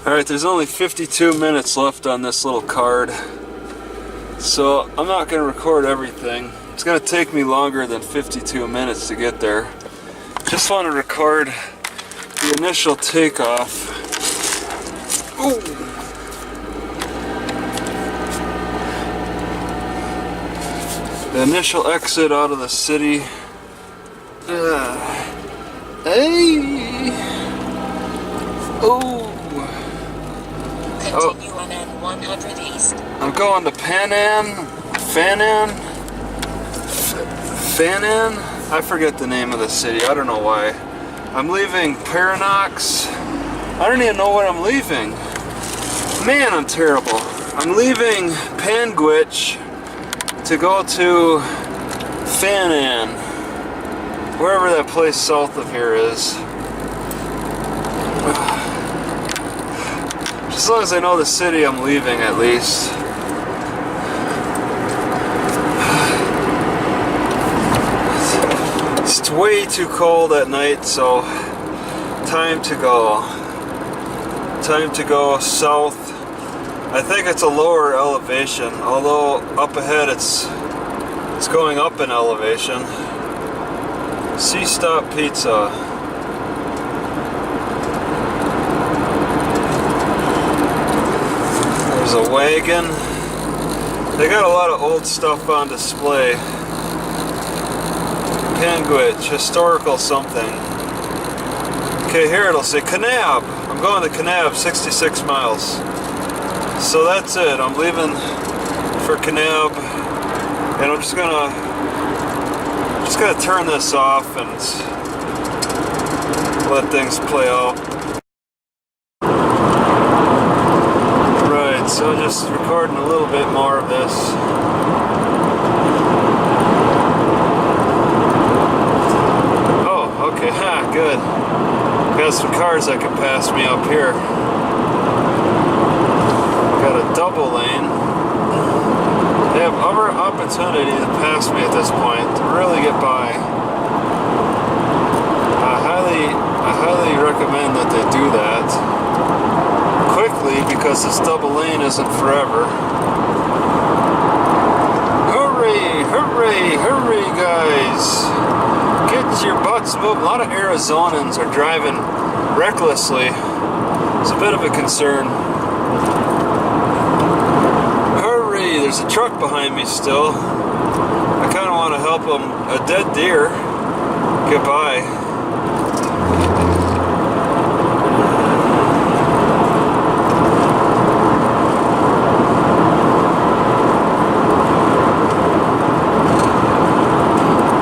Alright, there's only 52 minutes left on this little card, so I'm not going to record everything. It's going to take me longer than 52 minutes to get there. Just want to record the initial takeoff. Ooh. The initial exit out of the city. Hey! Oh! Continue on N100 East. I'm going to Fanan? I forget the name of the city, I don't know why. I'm leaving Paranox. I don't even know what I'm leaving. Man, I'm terrible. I'm leaving Panguitch to go to Fanan, wherever that place south of here is. As long as I know the city I'm leaving, at least. It's way too cold at night, so time to go. Time to go south. I think it's a lower elevation, although up ahead it's going up in elevation. C-Stop Pizza. There's a wagon. They got a lot of old stuff on display. Panguitch, historical something. Okay, here it'll say Kanab. I'm going to Kanab, 66 miles. So that's it. I'm leaving for Kanab, and I'm just gonna turn this off and let things play out. Right, so just recording a little bit more of this. Oh, okay, good. Got some cars that can pass me up here. Got a double lane. They have other opportunity to pass me at this point to really get by. I highly recommend that they do that quickly, because this double lane isn't forever. Hurry, hurry, hurry, guys! Get your butts moving. A lot of Arizonans are driving recklessly. It's a bit of a concern. There's a truck behind me still. I kind of want to help him, a dead deer, get by.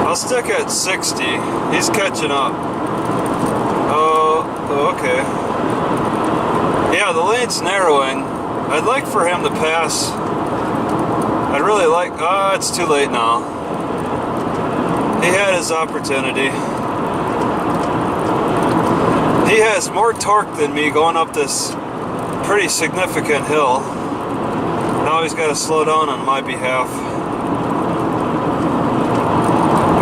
I'll stick at 60. He's catching up. Oh, okay. Yeah, the lane's narrowing. I'd like for him to pass. I'd really like... it's too late now. He had his opportunity. He has more torque than me going up this pretty significant hill. Now he's got to slow down on my behalf.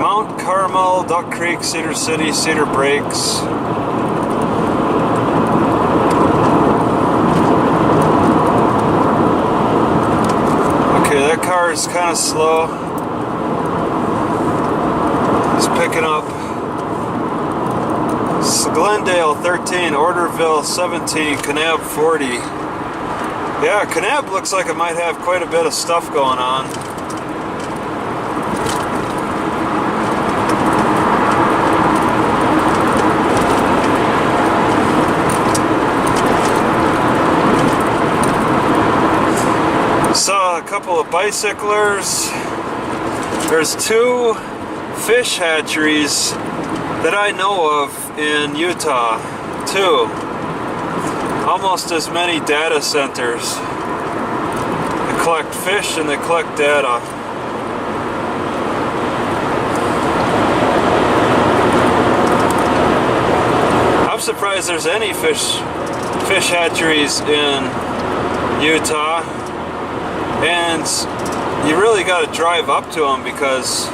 Mount Carmel, Duck Creek, Cedar City, Cedar Breaks. That car is kind of slow. He's picking up. Glendale 13, Orderville 17, Kanab 40. Yeah, Kanab looks like it might have quite a bit of stuff going on. Saw a couple of bicyclers. There's 2 fish hatcheries that I know of in Utah. 2. Almost as many data centers. They collect fish and they collect data. I'm surprised there's any fish hatcheries in Utah. And you really got to drive up to them, because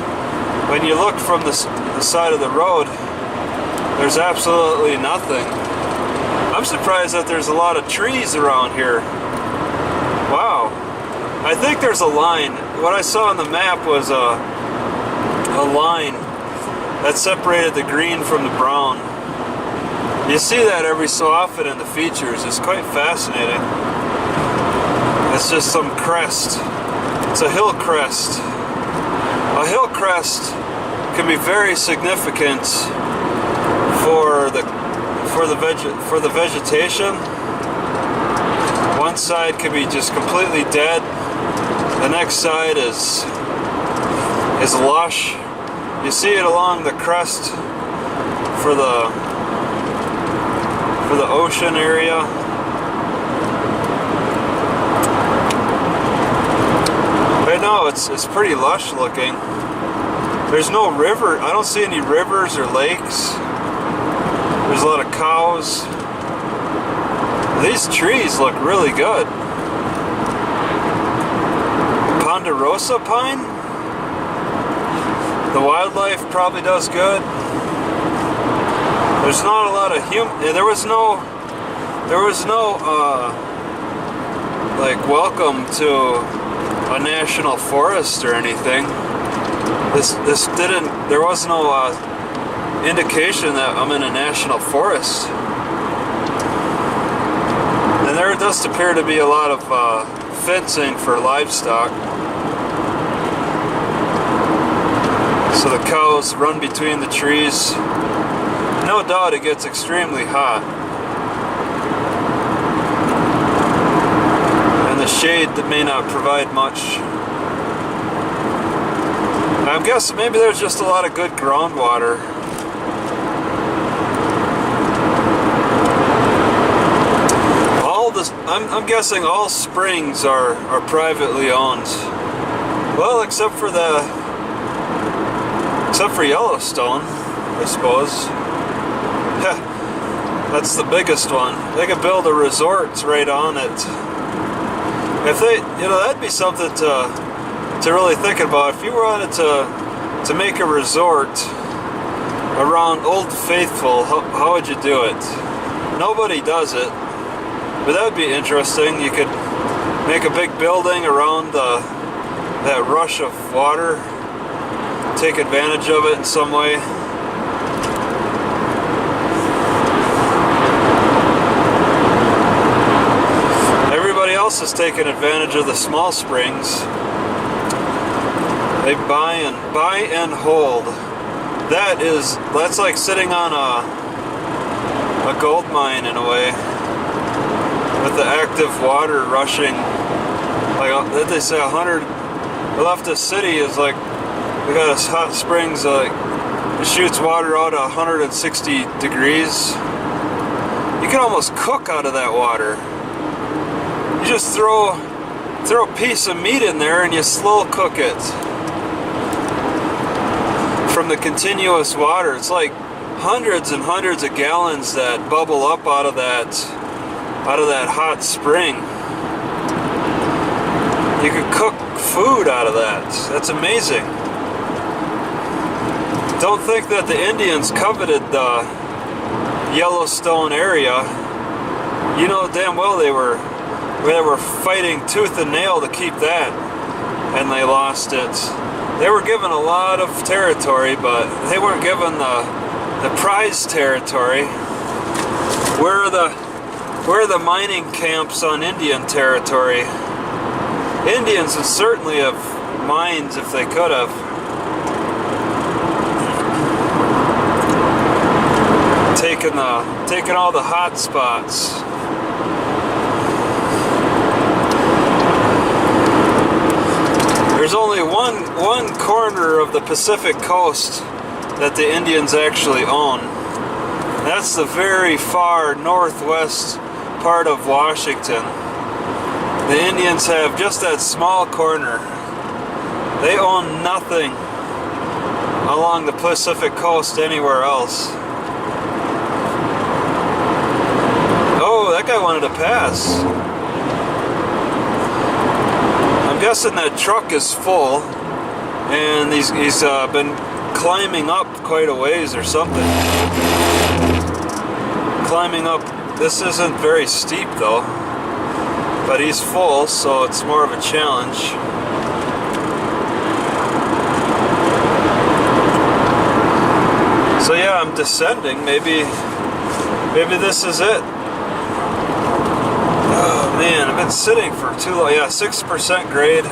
when you look from the side of the road, there's absolutely nothing. I'm I'm surprised that there's a lot of trees around here. Wow. I think there's a line. What I saw on the map was a line that separated the green from the brown. You see that every so often in the features. It's quite fascinating. It's just some crest. It's a hill crest. A hill crest can be very significant for the vegetation. One side can be just completely dead. The next side is lush. You see it along the crest for the ocean area. Right now it's pretty lush looking. There's no river. I don't see any rivers or lakes. There's a lot of cows. These trees look really good. Ponderosa pine? The wildlife probably does good. There's not a lot of there was no like welcome to a national forest or anything. There was no indication that I'm in a national forest. And there does appear to be a lot of fencing for livestock. So the cows run between the trees. No doubt it gets extremely hot. And the shade that may not provide much. I guess maybe there's just a lot of good groundwater. I'm guessing all springs are privately owned. Well, except for Yellowstone, I suppose. That's the biggest one. They could build a resort right on it. If they, that'd be something to really think about. If you wanted to make a resort around Old Faithful, how would you do it? Nobody does it, but that would be interesting. You could make a big building around that rush of water, take advantage of it in some way. Everybody else is taking advantage of the small springs. They buy and hold. That's like sitting on a gold mine in a way, with the active water rushing. Like they say, 100. We left the city is like we got a hot springs. It shoots water out at 160 degrees. You can almost cook out of that water. You just throw a piece of meat in there and you slow cook it. From the continuous water, it's like hundreds and hundreds of gallons that bubble up out of that hot spring. You could cook food out of that. That's amazing. Don't think that the Indians coveted the Yellowstone area. You know damn well they were fighting tooth and nail to keep that, and they lost it. They were given a lot of territory, but they weren't given the prize territory. Where are the mining camps on Indian territory? Indians would certainly have mines if they could have. Taken all the hot spots. There's only one corner of the Pacific coast that the Indians actually own. That's the very far northwest part of Washington. The Indians have just that small corner. They own nothing along the Pacific coast anywhere else. Oh, that guy wanted to pass. I'm guessing that truck is full, and he's been climbing up quite a ways or something. Climbing up This isn't very steep though, but he's full, so it's more of a challenge. So yeah, I'm descending. Maybe this is it. Oh man, I've been sitting for too long. Yeah, 6% grade.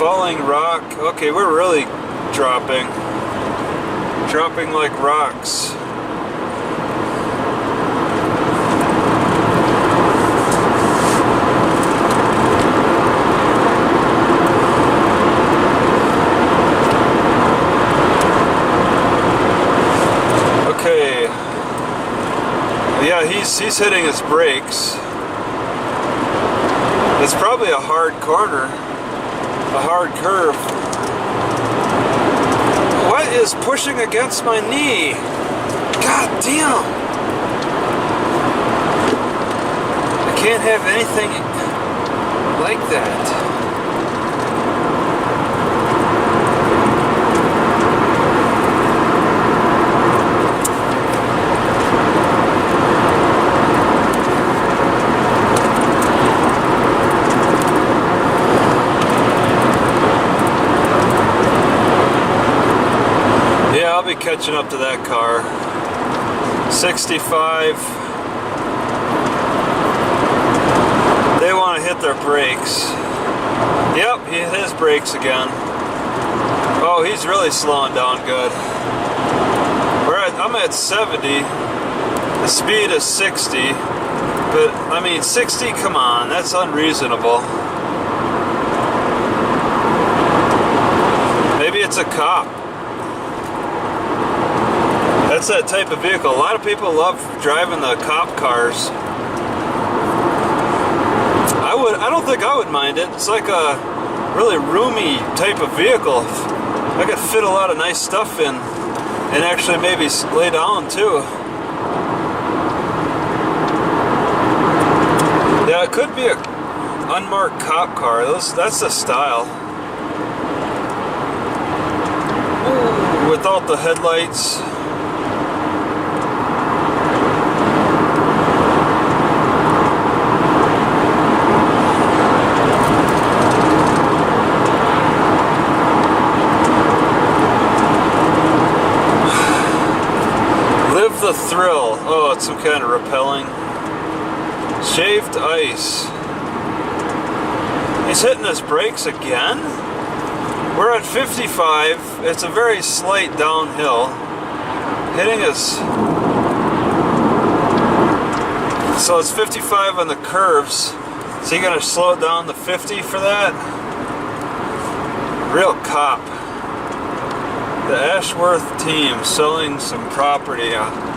Falling rock. Okay, we're really dropping like rocks. Okay. Yeah, he's hitting his brakes. It's probably a hard corner, a hard curve. What is pushing against my knee? God damn! I can't have anything like that. I'll be catching up to that car. 65. They want to hit their brakes. Yep, he hit his brakes again. Oh, he's really slowing down good. I'm at 70. The speed is 60. But, I mean, 60, come on, that's unreasonable. Maybe it's a cop. That's that type of vehicle. A lot of people love driving the cop cars. I don't think I would mind it. It's like a really roomy type of vehicle. I could fit a lot of nice stuff in and actually maybe lay down too. Yeah, it could be a unmarked cop car. That's the style. Ooh, without the headlights. The thrill. Oh, it's some kind of repelling. Shaved ice. He's hitting his brakes again. We're at 55. It's a very slight downhill. Hitting his... So it's 55 on the curves. Is he going to slow it down to 50 for that? Real cop. The Ashworth team selling some property on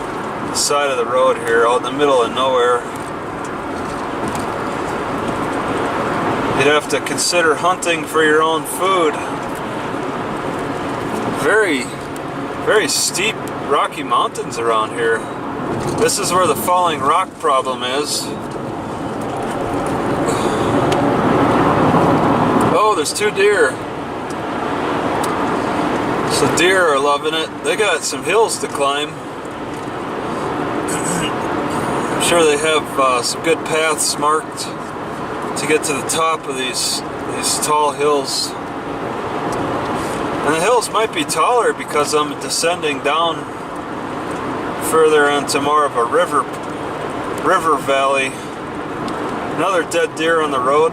the side of the road here, out in the middle of nowhere. You'd have to consider hunting for your own food. Very, very steep rocky mountains around here. This is where the falling rock problem is. Oh, there's two deer. The deer are loving it. They got some hills to climb. I'm sure they have some good paths marked to get to the top of these tall hills. And the hills might be taller because I'm descending down further into more of a river valley. Another dead deer on the road.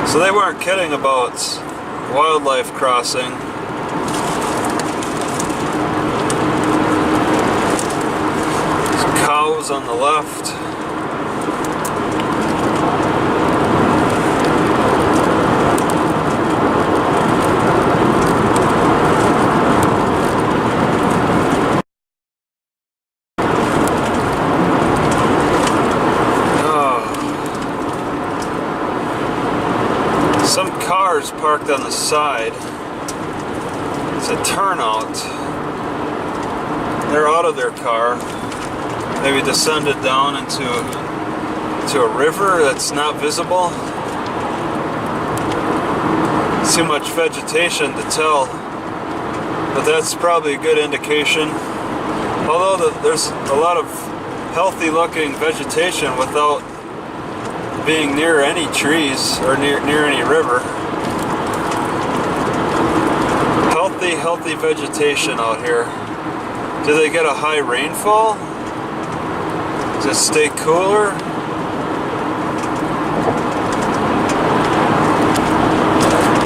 So they weren't kidding about wildlife crossing. There's cows on the left. Some cars parked on the side. It's a turnout. They're out of their car. Maybe descended down into a river that's not visible. too much vegetation to tell, but that's probably a good indication. Although there's a lot of healthy looking vegetation without being near any trees or near any river. Healthy vegetation out here. Do they get a high rainfall? Does it stay cooler?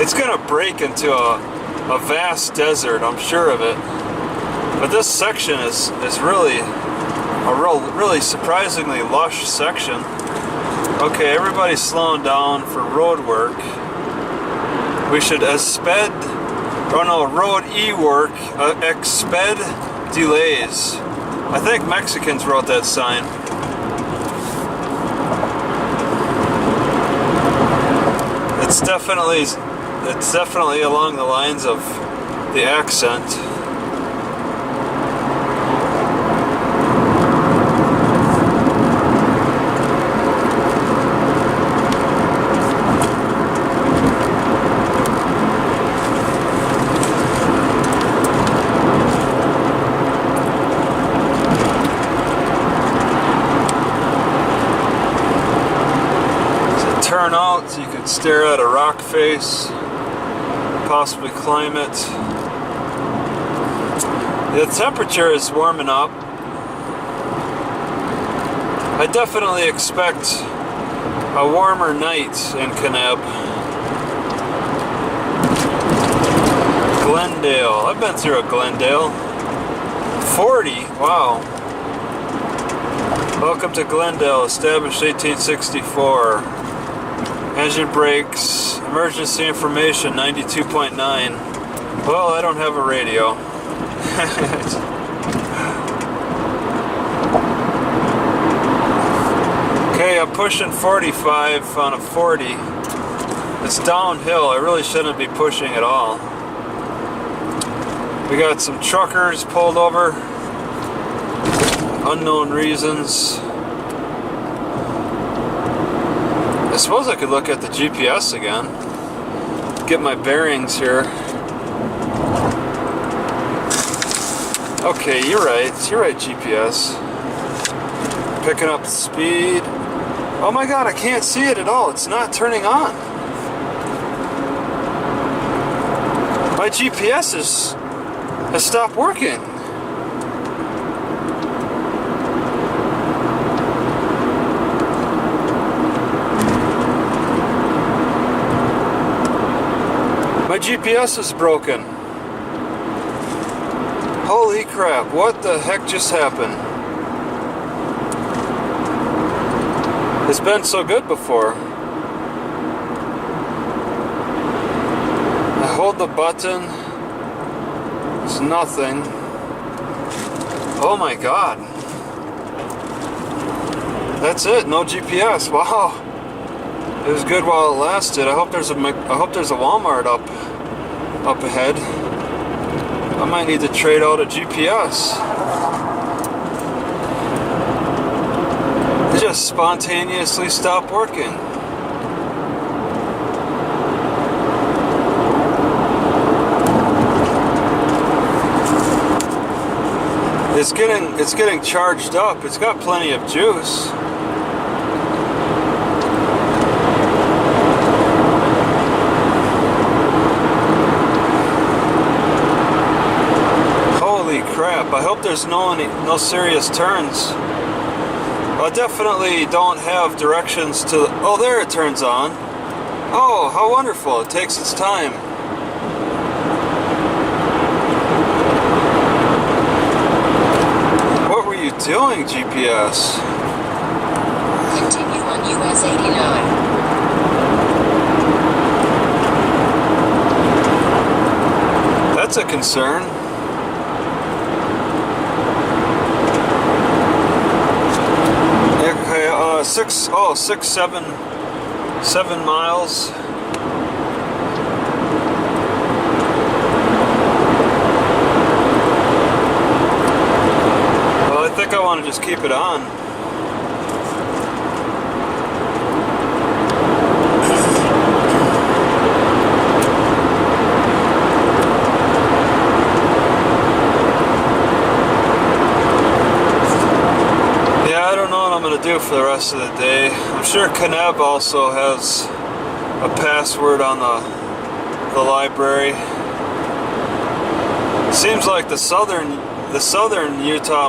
It's gonna break into a vast desert, I'm sure of it. But this section is really really surprisingly lush section. Okay, everybody's slowing down for road work. We should road E-work, exped delays. I think Mexicans wrote that sign. It's definitely along the lines of the accent. Turn out so you can stare at a rock face, possibly climb it. The temperature is warming up. I definitely expect a warmer night in Kanab. Glendale. I've been through a Glendale. 40. Wow. Welcome to Glendale, established 1864. Engine brakes, emergency information 92.9. Well, I don't have a radio. Okay, I'm pushing 45 on a 40. It's downhill. I really shouldn't be pushing at all. We got some truckers pulled over. Unknown reasons. I suppose I could look at the GPS again. Get my bearings here. Okay, you're right. You're right, GPS. Picking up the speed. Oh my god, I can't see it at all. It's not turning on. My GPS has stopped working. My GPS is broken. Holy crap, what the heck just happened? It's been so good before. I hold the button. It's nothing. Oh my god. That's it, no GPS. Wow. It was good while it lasted. I hope there's a Walmart up ahead. I might need to trade out a GPS. It just spontaneously stopped working. It's getting charged up. It's got plenty of juice. Crap, I hope there's no serious turns. I definitely don't have directions to... Oh, there it turns on. Oh, how wonderful. It takes its time. What were you doing, GPS? Continue on US 89. That's a concern. Okay, 7 miles. Well, I think I want to just keep it on. to do for the rest of the day. I'm sure Kanab also has a password on the library. Seems like the southern Utah